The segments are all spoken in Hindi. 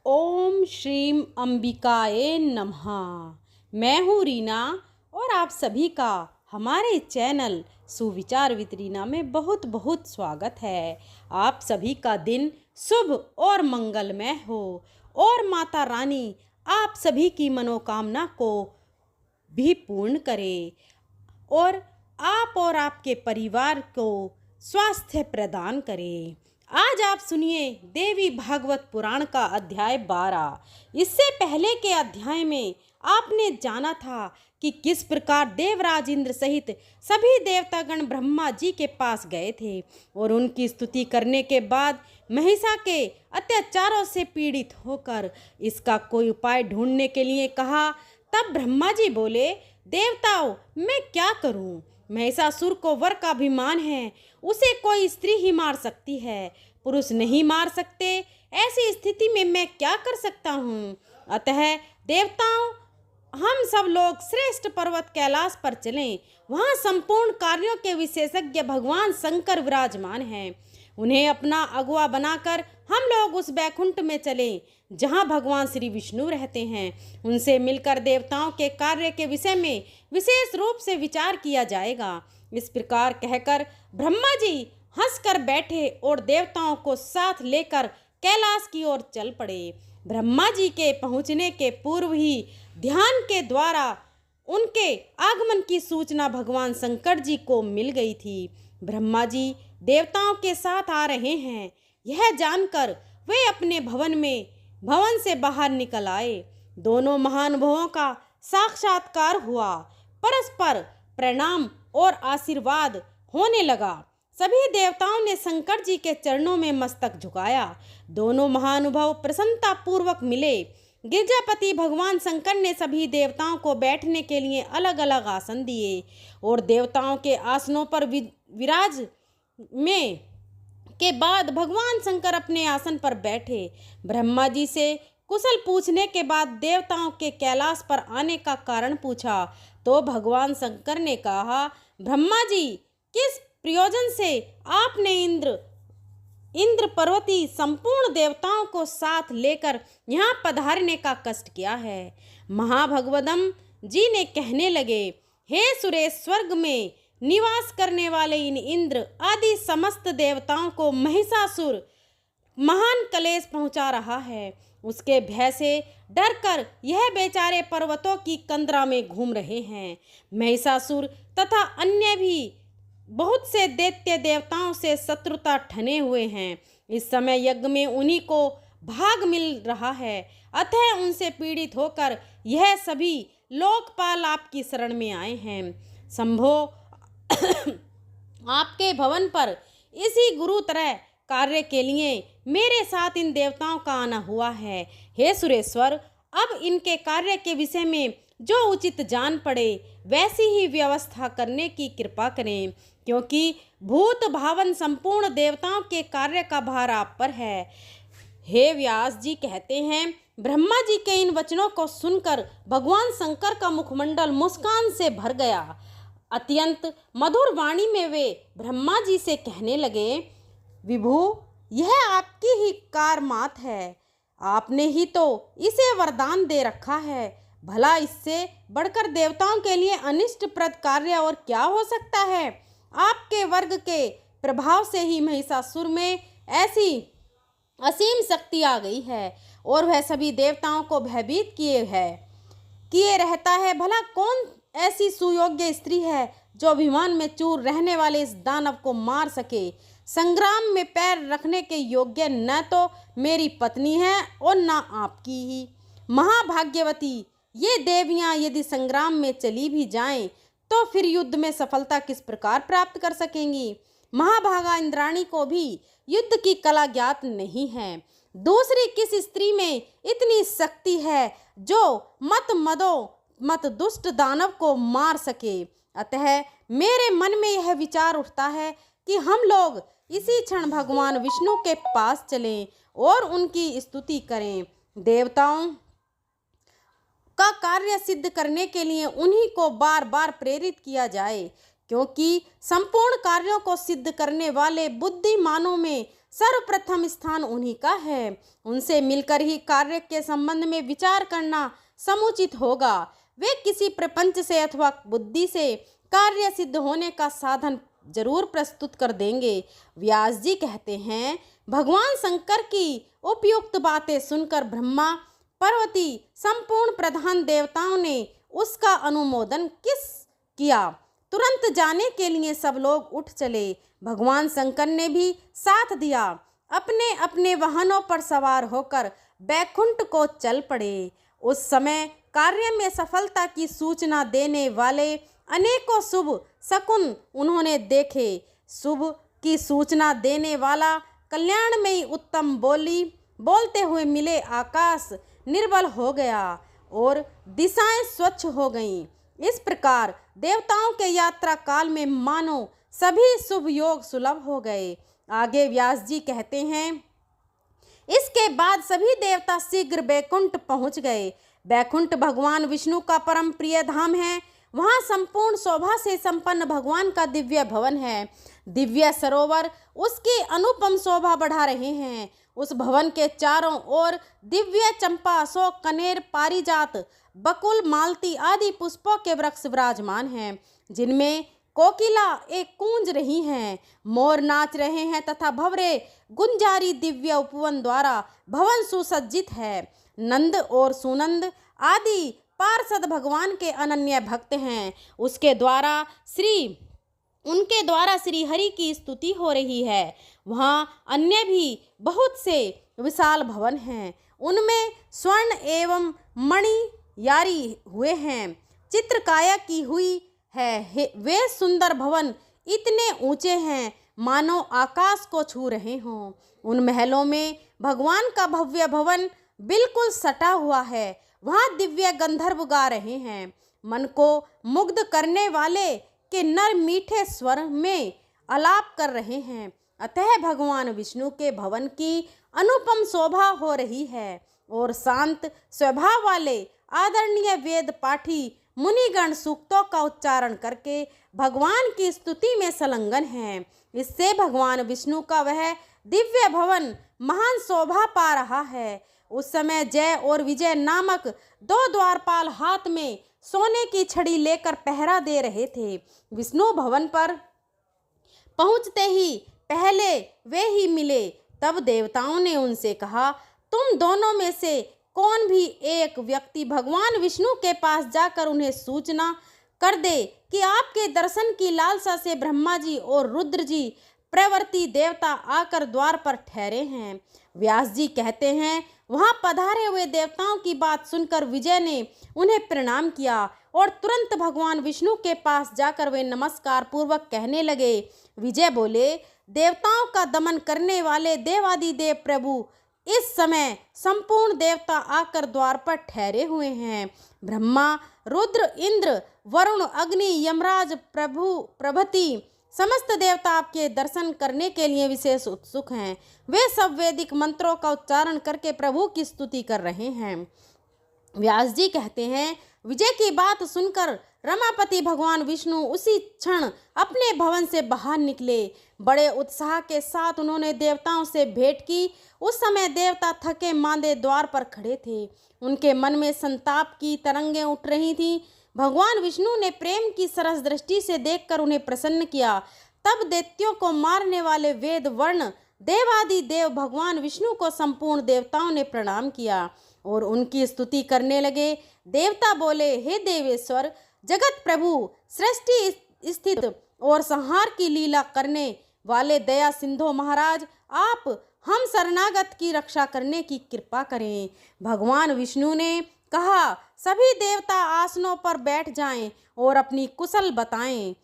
ओम श्रीम अंबिकाए नमः। मैं हूँ रीना और आप सभी का हमारे चैनल सुविचार विद रीना में बहुत बहुत स्वागत है। आप सभी का दिन शुभ और मंगलमय हो और माता रानी आप सभी की मनोकामना को भी पूर्ण करे और आप और आपके परिवार को स्वास्थ्य प्रदान करे। आज आप सुनिए देवी भागवत पुराण का अध्याय 12। इससे पहले के अध्याय में आपने जाना था कि किस प्रकार देवराज इंद्र सहित सभी देवतागण ब्रह्मा जी के पास गए थे और उनकी स्तुति करने के बाद महिषा के अत्याचारों से पीड़ित होकर इसका कोई उपाय ढूंढने के लिए कहा। तब ब्रह्मा जी बोले, देवताओं मैं क्या करूं? महिषासुर को वर का अभिमान है, उसे कोई स्त्री ही मार सकती है, पुरुष नहीं मार सकते। ऐसी स्थिति में मैं क्या कर सकता हूँ? अतः देवताओं हम सब लोग श्रेष्ठ पर्वत कैलाश पर चलें। वहाँ संपूर्ण कार्यों के विशेषज्ञ भगवान शंकर विराजमान हैं। उन्हें अपना अगुआ बनाकर हम लोग उस बैकुंठ में चलें जहाँ भगवान श्री विष्णु रहते हैं। उनसे मिलकर देवताओं के कार्य के विषय में विशेष रूप से विचार किया जाएगा। इस प्रकार कहकर ब्रह्मा जी हंसकर बैठे और देवताओं को साथ लेकर कैलाश की ओर चल पड़े। ब्रह्मा जी के पहुँचने के पूर्व ही ध्यान के द्वारा उनके आगमन की सूचना भगवान शंकर जी को मिल गई थी। ब्रह्मा जी देवताओं के साथ आ रहे हैं, यह जानकर वे अपने भवन से बाहर निकल आए। दोनों महानुभावों का साक्षात्कार हुआ। परस्पर प्रणाम और आशीर्वाद होने लगा। सभी देवताओं ने शंकर जी के चरणों में मस्तक झुकाया। दोनों महानुभाव प्रसन्नता पूर्वक मिले। गिरजापति भगवान शंकर ने सभी देवताओं को बैठने के लिए अलग अलग आसन दिए और देवताओं के आसनों पर विराज में के बाद भगवान शंकर अपने आसन पर बैठे। ब्रह्मा जी से कुशल पूछने के बाद देवताओं के कैलाश पर आने का कारण पूछा तो भगवान शंकर ने कहा, ब्रह्मा जी किस प्रयोजन से आपने इंद्र पर्वती संपूर्ण देवताओं को साथ लेकर यहाँ पधारने का कष्ट किया है? महाभगवदम जी ने कहने लगे, हे सुरेश, स्वर्ग में निवास करने वाले इन इंद्र आदि समस्त देवताओं को महिषासुर महान कलेश पहुंचा रहा है। उसके भय से डरकर यह बेचारे पर्वतों की कंदरा में घूम रहे हैं। महिषासुर तथा अन्य भी बहुत से दैत्य देवताओं से शत्रुता ठने हुए हैं। इस समय यज्ञ में उन्हीं को भाग मिल रहा है। अतः उनसे पीड़ित होकर यह सभी लोकपाल आपकी शरण में आए हैं। शंभो आपके भवन पर इसी गुरु तरह कार्य के लिए मेरे साथ इन देवताओं का आना हुआ है। हे सुरेश्वर, अब इनके कार्य के विषय में जो उचित जान पड़े वैसी ही व्यवस्था करने की कृपा करें, क्योंकि भूत भावन संपूर्ण देवताओं के कार्य का भार आप पर है। हे व्यास जी कहते हैं, ब्रह्मा जी के इन वचनों को सुनकर भगवान शंकर का मुखमंडल मुस्कान से भर गया। अत्यंत मधुर वाणी में वे ब्रह्मा जी से कहने लगे, विभु यह आपकी ही कारमात है। आपने ही तो इसे वरदान दे रखा है। भला इससे बढ़कर देवताओं के लिए अनिष्टप्रद कार्य और क्या हो सकता है? आपके वर्ग के प्रभाव से ही महिषासुर में ऐसी असीम शक्ति आ गई है और वह सभी देवताओं को भयभीत किए रहता है। भला कौन ऐसी सुयोग्य स्त्री है जो अभिमान में चूर रहने वाले इस दानव को मार सके? संग्राम में पैर रखने के योग्य न तो मेरी पत्नी है और न आपकी ही। महाभाग्यवती ये देवियां यदि संग्राम में चली भी जाएं तो फिर युद्ध में सफलता किस प्रकार प्राप्त कर सकेंगी? महाभागा इंद्राणी को भी युद्ध की कला ज्ञात नहीं है। दूसरी किस स्त्री में इतनी शक्ति है जो मत दुष्ट दानव को मार सके? अतः मेरे मन में यह विचार उठता है कि हम लोग इसी क्षण भगवान विष्णु के पास चलें और उनकी स्तुति करें। देवताओं का कार्य सिद्ध करने के लिए उन्हीं को बार बार प्रेरित किया जाए, क्योंकि संपूर्ण कार्यों को सिद्ध करने वाले बुद्धिमानों में सर्वप्रथम स्थान उन्हीं का है। उनसे मिलकर ही कार्य के संबंध में विचार करना समुचित होगा। वे किसी प्रपंच से अथवा बुद्धि से कार्य सिद्ध होने का साधन जरूर प्रस्तुत कर देंगे। व्यास जी कहते हैं, भगवान शंकर की उपयुक्त बातें सुनकर ब्रह्मा, पार्वती, संपूर्ण प्रधान देवताओं ने उसका अनुमोदन किया। तुरंत जाने के लिए सब लोग उठ चले। भगवान शंकर ने भी साथ दिया। अपने अपने वाहनों पर सवार होकर बैकुंठ को चल पड़े। उस समय कार्य में सफलता की सूचना देने वाले अनेकों शुभ शकुन उन्होंने देखे। शुभ की सूचना देने वाला कल्याणमयी उत्तम बोलते हुए मिले आकाश निर्बल हो गया और दिशाएं स्वच्छ हो गईं। इस प्रकार देवताओं के यात्रा काल में मानो सभी शुभ योग सुलभ हो गए। आगे व्यास जी कहते हैं, इसके बाद सभी देवता शीघ्र बैकुंठ पहुंच गए। बैकुंठ भगवान विष्णु का परम प्रिय धाम है। वहाँ संपूर्ण शोभा से संपन्न भगवान का दिव्य भवन है। दिव्य सरोवर उसकी अनुपम शोभा बढ़ा रहे हैं। उस भवन के चारों ओर दिव्य चंपा, अशोक, कनेर, पारिजात, बकुल, मालती आदि पुष्पों के वृक्ष विराजमान हैं, जिनमें कोकिला एक कूंज रही हैं, मोर नाच रहे हैं तथा भंवरे गुंजारी दिव्य उपवन द्वारा भवन सुसज्जित है। नंद और सुनंद आदि पार्षद भगवान के अनन्य भक्त हैं। उनके द्वारा श्री हरि की स्तुति हो रही है। वहाँ अन्य भी बहुत से विशाल भवन हैं। उनमें स्वर्ण एवं मणि यारी हुए हैं, चित्रकाया की हुई है। वे सुंदर भवन इतने ऊंचे हैं मानो आकाश को छू रहे हों। उन महलों में भगवान का भव्य भवन बिल्कुल सटा हुआ है। वहाँ दिव्य गंधर्व गा रहे हैं। मन को मुग्ध करने वाले के नर मीठे स्वर में आलाप कर रहे हैं। अतः भगवान विष्णु के भवन की अनुपम शोभा हो रही है और शांत स्वभाव वाले आदरणीय वेद पाठी मुनिगण सूक्तों का उच्चारण करके भगवान की स्तुति में संलग्न हैं। इससे भगवान विष्णु का वह दिव्य भवन महान शोभा पा रहा है। उस समय जय और विजय नामक दो द्वारपाल हाथ में सोने की छड़ी लेकर पहरा दे रहे थे। विष्णु भवन पर पहुंचते ही पहले वे ही मिले। तब देवताओं ने उनसे कहा, तुम दोनों में से कौन भी एक व्यक्ति भगवान विष्णु के पास जाकर उन्हें सूचना कर दे कि आपके दर्शन की लालसा से ब्रह्मा जी और रुद्र जी प्रवर्ती देवता आकर द्वार पर ठहरे हैं। व्यास जी कहते हैं, वहाँ पधारे हुए देवताओं की बात सुनकर विजय ने उन्हें प्रणाम किया और तुरंत भगवान विष्णु के पास जाकर वे नमस्कार पूर्वक कहने लगे। विजय बोले, देवताओं का दमन करने वाले देवादिदेव प्रभु इस समय संपूर्ण देवता आकर द्वार पर ठहरे हुए हैं। ब्रह्मा, रुद्र, इंद्र, वरुण, अग्नि, यमराज प्रभृति समस्त देवता आपके दर्शन करने के लिए विशेष उत्सुक हैं। वे सब वैदिक मंत्रों का उच्चारण करके प्रभु की स्तुति कर रहे हैं। व्यास जी कहते हैं, विजय की बात सुनकर रमापति भगवान विष्णु उसी क्षण अपने भवन से बाहर निकले। बड़े उत्साह के साथ उन्होंने देवताओं से भेंट की। उस समय देवता थके मांदे द्वार पर खड़े थे। उनके मन में संताप की तरंगें उठ रही थीं। भगवान विष्णु ने प्रेम की सरस दृष्टि से देखकर उन्हें प्रसन्न किया। तब दैत्यों को मारने वाले वेद वर्ण देवादि देव भगवान विष्णु को संपूर्ण देवताओं ने प्रणाम किया और उनकी स्तुति करने लगे। देवता बोले, हे देवेश्वर, जगत प्रभु, सृष्टि स्थित और संहार की लीला करने वाले दया सिंधु महाराज, आप हम शरणागत की रक्षा करने की कृपा करें। भगवान विष्णु ने कहा, सभी देवता आसनों पर बैठ जाएं और अपनी कुशल बताएं।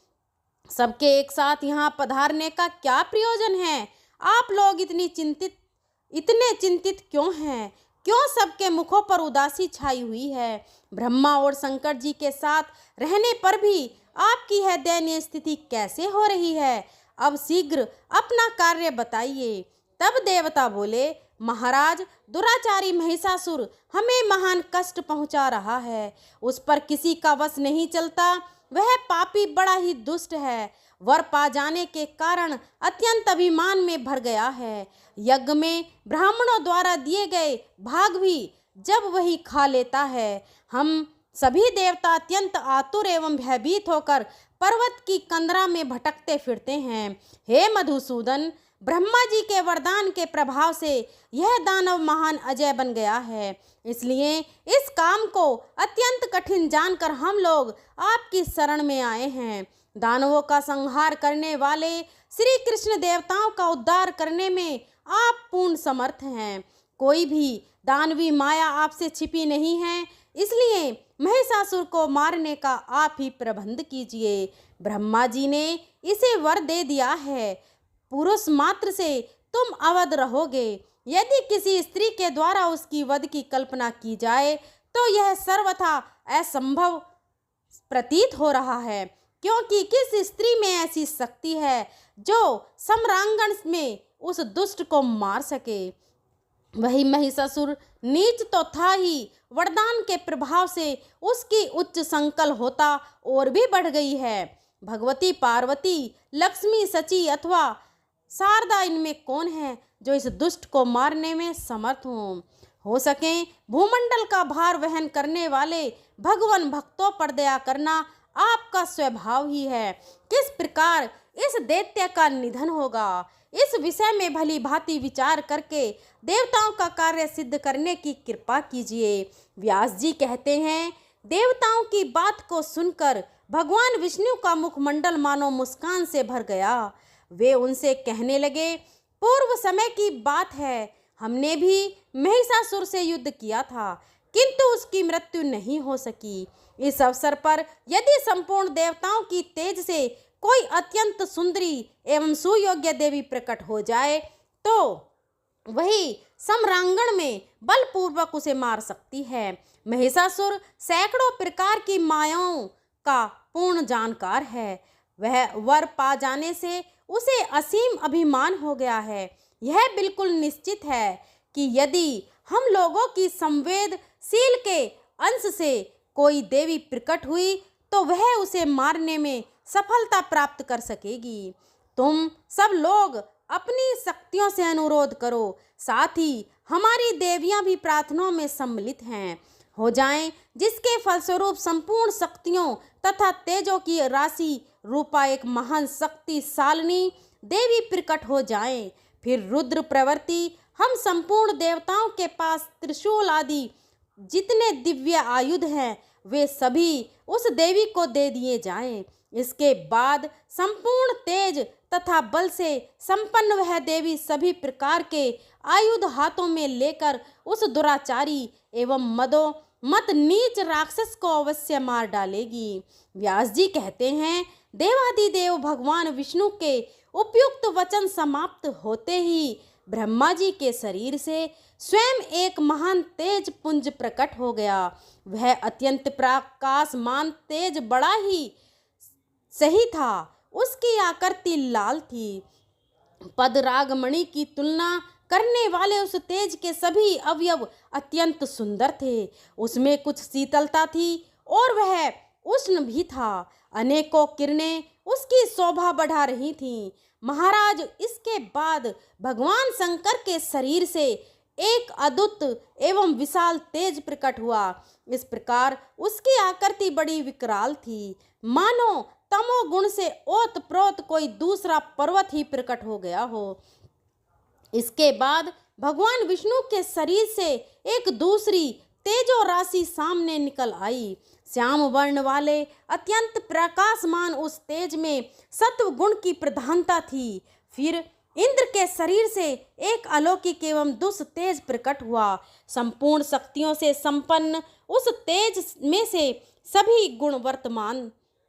सबके एक साथ यहाँ पधारने का क्या प्रयोजन है? आप लोग इतने चिंतित क्यों हैं? क्यों सबके मुखों पर उदासी छाई हुई है? ब्रह्मा और शंकर जी के साथ रहने पर भी आपकी यह दयनीय स्थिति कैसे हो रही है? अब शीघ्र अपना कार्य बताइए। तब देवता बोले, महाराज, दुराचारी महिषासुर हमें महान कष्ट पहुंचा रहा है। उस पर किसी का वश नहीं चलता। वह पापी बड़ा ही दुष्ट है, वर पा जाने के कारण अत्यंत अभिमान में भर गया है। यज्ञ में ब्राह्मणों द्वारा दिए गए भाग भी जब वही खा लेता है। हम सभी देवता अत्यंत आतुर एवं भयभीत होकर पर्वत की कंदरा में भटकते फिरते हैं। हे मधुसूदन, ब्रह्मा जी के वरदान के प्रभाव से यह दानव महान अजय बन गया है, इसलिए इस काम को अत्यंत कठिन जानकर हम लोग आपकी शरण में आए हैं। दानवों का संहार करने वाले श्री कृष्ण देवताओं का उद्धार करने में आप पूर्ण समर्थ हैं। कोई भी दानवी माया आपसे छिपी नहीं है, इसलिए महिषासुर को मारने का आप ही प्रबंध कीजिए। ब्रह्मा जी ने इसे वर दे दिया है, पुरुष मात्र से तुम अवध रहोगे। यदि किसी स्त्री के द्वारा उसकी वध की कल्पना की जाए तो यह सर्वथा असंभव प्रतीत हो रहा है, क्योंकि किस स्त्री में ऐसी शक्ति है जो सम्रांगण में उस दुष्ट को मार सके। वही महिषासुर नीच तो था ही, वरदान के प्रभाव से उसकी उच्च संकल होता और भी बढ़ गई है। भगवती पार्वती, लक्ष्मी, सची अथवा शारदा, इनमें कौन है जो इस दुष्ट को मारने में समर्थ हो सके। भूमंडल का भार वहन करने वाले भगवान भक्तों पर दया करना आपका स्वभाव ही है। किस प्रकार इस दैत्य का निधन होगा, इस विषय में भली भांति विचार करके देवताओं का कार्य सिद्ध करने की कृपा कीजिए। व्यास जी कहते हैं, देवताओं की बात को सुनकर भगवान विष्णु का मुखमंडल मानो मुस्कान से भर गया। वे उनसे कहने लगे, पूर्व समय की बात है, हमने भी महिषासुर से युद्ध किया था, किंतु उसकी मृत्यु नहीं हो सकी। इस अवसर पर यदि संपूर्ण देवताओं की तेज से कोई अत्यंत सुंदरी एवं सुयोग्य देवी प्रकट हो जाए तो वही सम्रांगण में बलपूर्वक उसे मार सकती है। महिषासुर सैकड़ों प्रकार की मायाओं का पूर्ण जानकार है। वह वर पा जाने से उसे असीम अभिमान हो गया है। यह बिल्कुल निश्चित है कि यदि हम लोगों की संवेदशील के अंश से कोई देवी प्रकट हुई तो वह उसे मारने में सफलता प्राप्त कर सकेगी। तुम सब लोग अपनी शक्तियों से अनुरोध करो, साथ ही हमारी देवियां भी प्रार्थनाओं में सम्मिलित हैं हो जाएं, जिसके फलस्वरूप संपूर्ण शक्तियों तथा तेजों की राशि रूपा एक महान शक्तिशालिनी देवी प्रकट हो जाएं। फिर रुद्र प्रवृत्ति हम संपूर्ण देवताओं के पास त्रिशूल आदि जितने दिव्य आयुध हैं वे सभी उस देवी को दे दिए जाएं। इसके बाद संपूर्ण तेज तथा बल से संपन्न वह देवी सभी प्रकार के आयुध हाथों में लेकर उस दुराचारी एवं मत नीच राक्षस को अवश्य मार डालेगी। व्यास जी कहते हैं, देवादिदेव भगवान विष्णु के उपयुक्त वचन समाप्त होते ही ब्रह्मा जी के शरीर से स्वयं एक महान तेज पुंज प्रकट हो गया। वह अत्यंत प्रकाशमान तेज बड़ा ही सही था। उसकी आकृति लाल थी। पदरागमणि की तुलना करने वाले उस तेज के सभी अवयव अत्यंत सुंदर थे। उसमें कुछ शीतलता थी और वह उष्ण भी था। अनेकों किरणें उसकी शोभा बढ़ा रही थीं। महाराज, इसके बाद भगवान शंकर के शरीर से एक अद्भुत एवं विशाल तेज प्रकट हुआ। इस प्रकार उसकी आकृति बड़ी विकराल थी, मानो तमोगुण से ओत प्रोत कोई दूसरा पर्वत ही प्रकट हो गया हो। इसके बाद भगवान विष्णु के शरीर से एक दूसरी तेजो राशि सामने निकल आई। श्याम वर्ण वाले अत्यंत प्रकाशमान उस तेज में सत्व गुण की प्रधानता थी। फिर इंद्र के शरीर से एक अलौकिक एवं दुष्ट तेज प्रकट हुआ। संपूर्ण शक्तियों से संपन्न उस तेज में से सभी गुण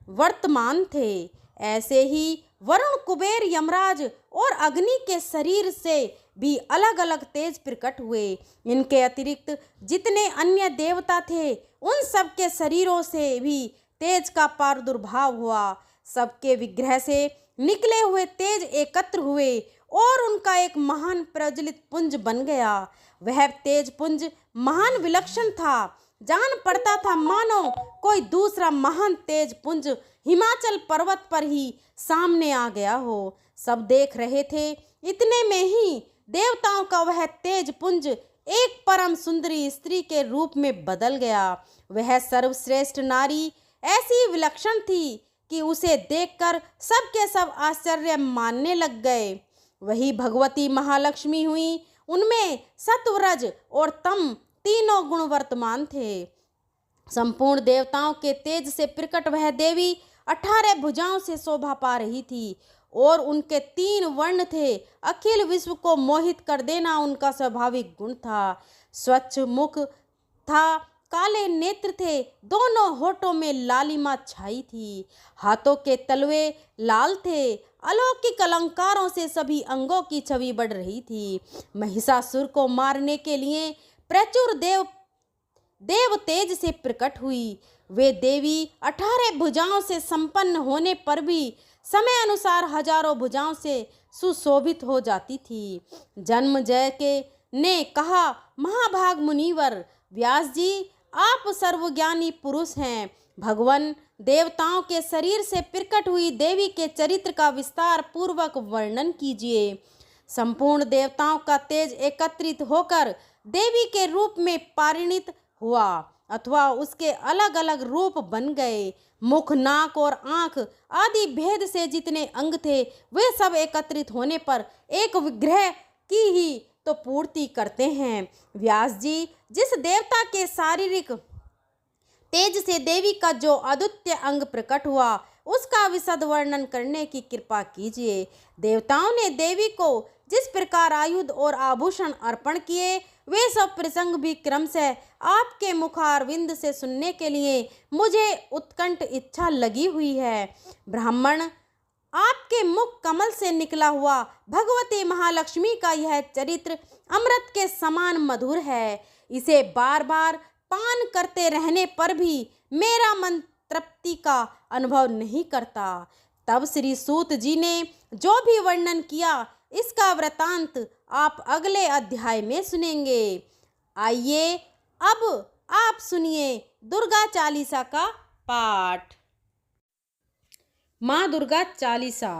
वर्तमान थे। ऐसे ही वरुण, कुबेर, यमराज और अग्नि के शरीर से भी अलग अलग तेज प्रकट हुए। इनके अतिरिक्त जितने अन्य देवता थे उन सब के शरीरों से भी तेज का प्रादुर्भाव हुआ। सबके विग्रह से निकले हुए तेज एकत्र हुए और उनका एक महान प्रज्वलित पुंज बन गया। वह तेज पुंज महान विलक्षण था। जान पड़ता था मानो कोई दूसरा महान तेज पुंज हिमाचल पर्वत पर ही सामने आ गया हो। सब देख रहे थे, इतने में ही देवताओं का वह तेज पुंज एक परम सुंदरी स्त्री के रूप में बदल गया। वह सर्वश्रेष्ठ नारी ऐसी विलक्षण थी कि उसे देखकर सबके सब आश्चर्य मानने लग गए। वही भगवती महालक्ष्मी हुई। उनमें सत्वरज और तम तीनों गुण वर्तमान थे। संपूर्ण देवताओं के तेज से प्रकट वह देवी 18 भुजाओं से शोभा पा रही थी और उनके 3 वर्ण थे। अखिल विश्व को मोहित कर देना उनका स्वाभाविक गुण था। स्वच्छ मुख था, काले नेत्र थे, दोनों होठों में लालिमा छाई थी, हाथों के तलवे लाल थे। अलौकिक अलंकारों से सभी अंगों की छवि बढ़ रही थी। महिषासुर को मारने के लिए प्रचुर देव तेज से प्रकट हुई। वे देवी 18 भुजाओं से संपन्न होने पर भी समय अनुसार हजारों भुजाओं से सुशोभित हो जाती थी। जन्म जय के ने कहा, महाभाग मुनिवर व्यास जी, आप सर्वज्ञानी पुरुष हैं। भगवान देवताओं के शरीर से प्रकट हुई देवी के चरित्र का विस्तार पूर्वक वर्णन कीजिए। संपूर्ण देवताओं का तेज एकत्रित होकर देवी के रूप में परिणित हुआ अथवा उसके अलग अलग रूप बन गए। मुख, नाक और आंख आदि भेद से जितने अंग थे वे सब एकत्रित होने पर एक विग्रह की ही तो पूर्ति करते हैं। व्यास जी, जिस देवता के शारीरिक तेज से देवी का जो अद्वितीय अंग प्रकट हुआ उसका विशद वर्णन करने की कृपा कीजिए। देवताओं ने देवी को जिस प्रकार आयुध और आभूषण अर्पण किए वे सब प्रसंग भी क्रमशः आपके मुखारविंद से सुनने के लिए मुझे उत्कंठ इच्छा लगी हुई है। ब्राह्मण, आपके मुख कमल से निकला हुआ भगवती महालक्ष्मी का यह चरित्र अमृत के समान मधुर है। इसे बार बार पान करते रहने पर भी मेरा मन तृप्ति का अनुभव नहीं करता। तब श्री सूत जी ने जो भी वर्णन किया इसका वृतांत आप अगले अध्याय में सुनेंगे। आइए अब आप सुनिए दुर्गा चालीसा का पाठ। माँ दुर्गा चालीसा।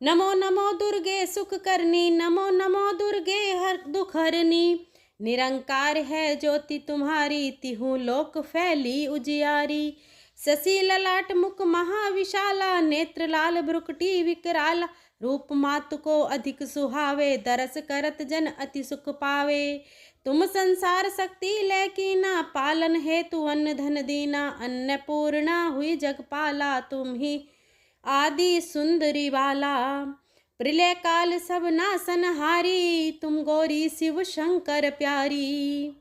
नमो नमो दुर्गे सुख करनी, नमो नमो दुर्गे हर दुख हरनी। निरंकार है ज्योति तुम्हारी, तिहु लोक फैली उजियारी। शशि ललाट मुख महाविशाला, नेत्र लाल भ्रुकुटी विकराला। रूप मातु को अधिक सुहावे, दरस करत जन अति सुख पावे। तुम संसार शक्ति लैकीना, पालन हेतु अन्न धन दीना। अन्नपूर्णा हुई जगपाला, तुम ही आदि सुंदरी बाला। प्रलय काल सब नासनहारी, तुम गौरी शिव शंकर प्यारी।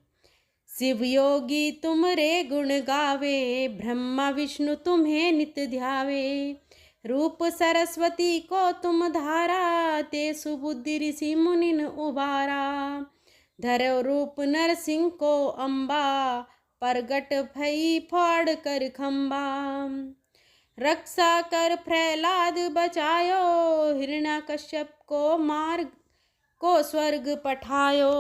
शिव योगी तुम रे गुण गावे, ब्रह्मा विष्णु तुम्हें नित ध्यावे। रूप सरस्वती को तुम धारा, ते सुबुद्धि ऋषि मुनिन उबारा। धरो रूप नरसिंह को अम्बा, प्रगट भई फाड़ कर खम्बा। रक्षा कर प्रहलाद बचायो, हिरण्याकश्यप को मार्ग को स्वर्ग पठायो।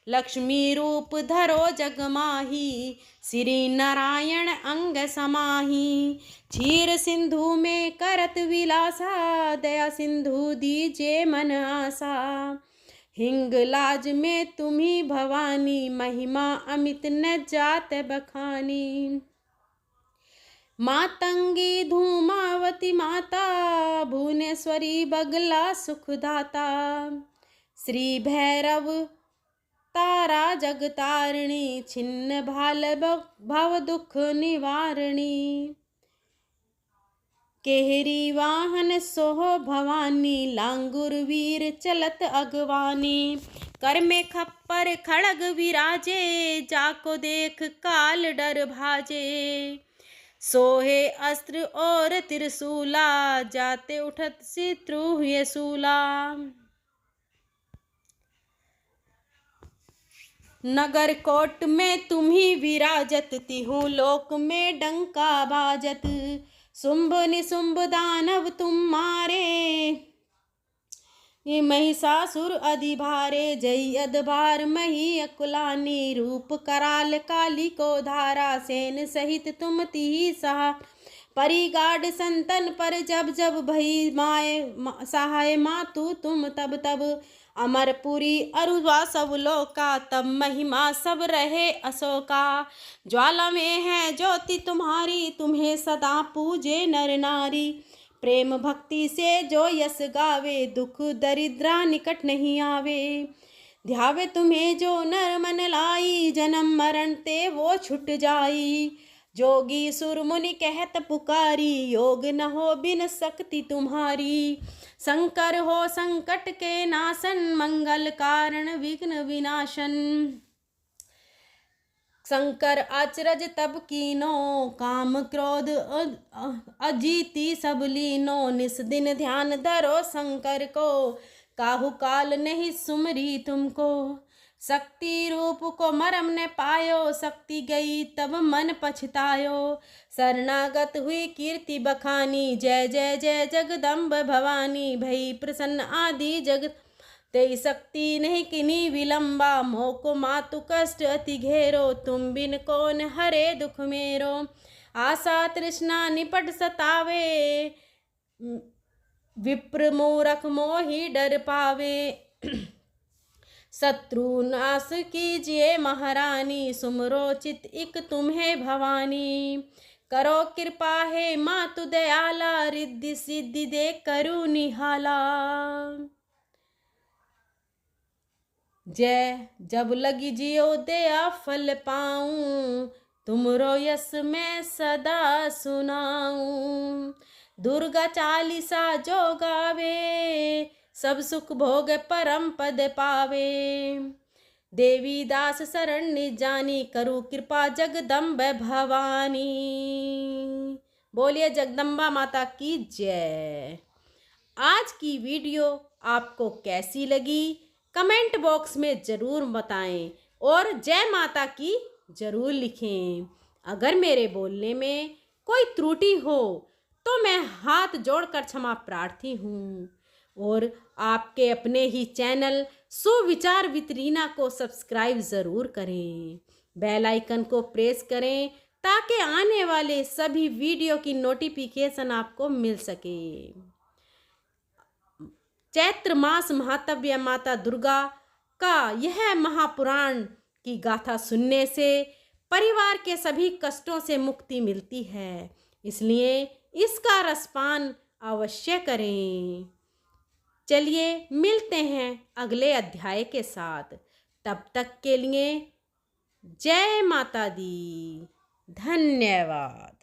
लक्ष्मी रूप धरो जग माही, श्री नारायण अंग समाही। क्षीर सिंधु में करत विलासा, दया सिंधु दीजे मन आसा। हिंगलाज में तुम्ही भवानी, महिमा अमित न जात बखानी। मातंगी धूमावती माता, भुवनेश्वरी बगला सुखदाता। श्री भैरव तारा जगतारिणी, छिन्न भाल भव दुख निवारणी। केहरी वाहन सोह भवानी, लांगुर वीर चलत अगवानी। कर में खप्पर खड़ग विराजे, जाको देख काल डर भाजे। सोहे अस्त्र और त्रिशूला, जाते उठत शत्रु हुए सूला। नगर कोट में तुम्ही विराजत, तिहु लोक में डंका बाजत। शुंभ निशुंभ दानव तुम मारे, ये महिषासुर अधिभारे जय अधभार मही अकुलानी रूप कराल काली को धारा सेन सहित तुम तिहि सहा परिगाढ़ संतन पर जब जब भई माए सहाय मातु तुम तब तब अमरपुरी अरुवा सब लोका तब महिमा सब रहे अशोका ज्वाला में है ज्योति तुम्हारी तुम्हें सदा पूजे नर नारी प्रेम भक्ति से जो यस गावे दुख दरिद्रा निकट नहीं आवे ध्यावे तुम्हें जो नर मन लाई जन्म मरण ते वो छुट जाई जोगी सुर मुनि कहत पुकारी योग न हो बिन शक्ति तुम्हारी शंकर हो संकट के नाशन मंगल कारण विघ्न विनाशन शंकर अचरज तब कीनो काम क्रोध अजीति सब लीनो निस दिन ध्यान धरो शंकर को काहू काल नहीं सुमरी तुमको शक्ति रूप को मरम ने पायो शक्ति गई तब मन पछतायो शरणागत हुई कीर्ति बखानी जय जय जय जगदम्ब भवानी भई प्रसन्न आदि जगत तेई शक्ति नहीं किनी विलंबा मोको मातु कष्ट अति घेरो तुम बिन कौन हरे दुख मेरो आशा तृष्णा निपट सतावे विप्र मूरख मोहि डर पावे शत्रु नाश कीजिए महारानी सुमरो चित इक तुम्हें भवानी करो कृपा है मातु दयाला रिद्धि सिद्धि दे करु निहाला जय जब लगी जियो दया फल पाऊं तुमरो यस मैं सदा सुनाऊं दुर्गा चालीसा जो गावे सब सुख भोग परम पद पावे देवी दास शरण निजानी करू कृपा जगदम्ब भवानी। बोलिए जगदम्बा माता की जय। आज की वीडियो आपको कैसी लगी कमेंट बॉक्स में ज़रूर बताएं और जय माता की ज़रूर लिखें। अगर मेरे बोलने में कोई त्रुटि हो तो मैं हाथ जोड़कर क्षमा प्रार्थी हूँ और आपके अपने ही चैनल सुविचार विद रीना को सब्सक्राइब ज़रूर करें, बेल आइकन को प्रेस करें ताकि आने वाले सभी वीडियो की नोटिफिकेशन आपको मिल सके। चैत्र मास महात्म्य माता दुर्गा का यह महापुराण की गाथा सुनने से परिवार के सभी कष्टों से मुक्ति मिलती है, इसलिए इसका रसपान अवश्य करें। चलिए मिलते हैं अगले अध्याय के साथ, तब तक के लिए जय माता दी। धन्यवाद।